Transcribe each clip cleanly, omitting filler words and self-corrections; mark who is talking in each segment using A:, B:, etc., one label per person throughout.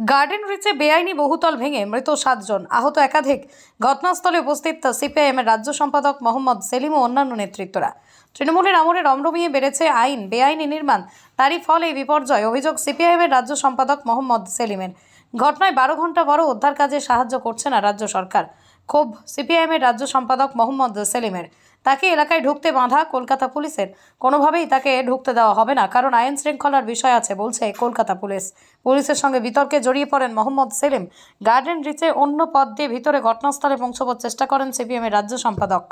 A: Garden রিচে বেআইনি বহুতল ভেঙে মৃত 7 জন, আহত একাধিক। ঘটনাস্থলে উপস্থিত সিপিআইএমের রাজ্য সম্পাদক মোহাম্মদ সেলিম ও অন্যান্য নেতৃত্বরা। তৃণমূলের আমলে রমরমিয়ে বেড়েছে বেআইনি নির্মাণ, তারই ফলে এই বিপর্যয়। অভিযোগ সিপিআইএমের রাজ্য সম্পাদক মোহাম্মদ সেলিমের। ঘটনায় 12 ঘন্টা পরও উদ্ধার কাজে সাহায্য করছে না রাজ্য সরকার। ক্ষোভ সিপিআইএমের রাজ্য সম্পাদক মোহাম্মদ সেলিমের। তাকে এলাকায় ঢুকতে বাধা কলকাতা পুলিশের। কোনোভাবেই তাকে ঢুকতে দেওয়া হবে না, কারণ আইন শৃঙ্খলার বিষয় আছে বলছে কলকাতা পুলিশ। পুলিশের সঙ্গে বিতর্কে জড়িয়ে পড়েন মোহাম্মদ সেলিম। গার্ডেন রিচে অন্য পথ দিয়ে ভিতরে ঘটনাস্থলে পৌঁছাবার চেষ্টা করেন সিপিএমের রাজ্য সম্পাদক।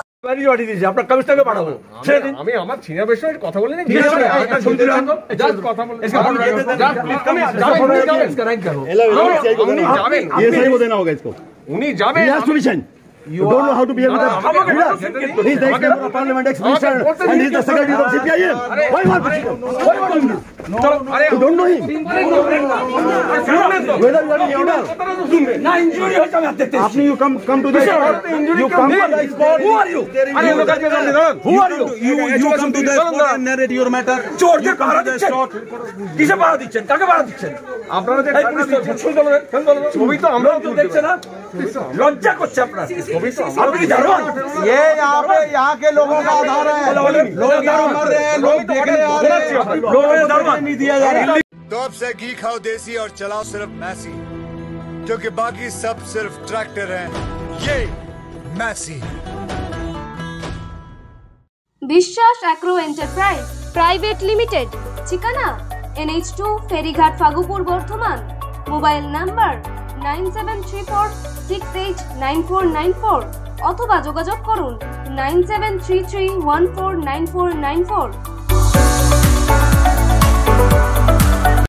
B: You don't know how to behave with that. He is the ex-member of Parliament, ex-minister, and he is the secretary of CPIM. Why want to? Why want to? You don't know him. Whether you are in order.
C: Na injury hoye ami dekhte.
B: After you come to the spot. You come to the spot.
C: Who are you? Who are you?
B: You come to the spot and narrate your matter.
C: Chor ke bahar dicchen. Kise bahar dicchen? Kake bahar dicchen?
B: আপনারা যে
C: ছবি তো আমরা দেখছেন না, লজ্জা করছে আপনারা। आप भी धर्म
B: ये यहाँ के लोगों का आधार है। लोग मर रहे हैं, लोग देखने आ रहे हैं, लोगों को धर्म नहीं दिया जा रहा।
D: तो अब से घी खाओ देसी और चलाओ सिर्फ मैसी, क्योंकि बाकी सब सिर्फ ट्रैक्टर हैं। ये मैसी।
E: বিশ্বাস অ্যাগ্রো এন্টারপ্রাইজ প্রাইভেট লিমিটেড, ঠিকানা NH2 ফেরিঘাট ফাগুপুর বর্ধমান। মোবাইল নাম্বার 9734689494 অথবা যোগাযোগ করুন 9733149494।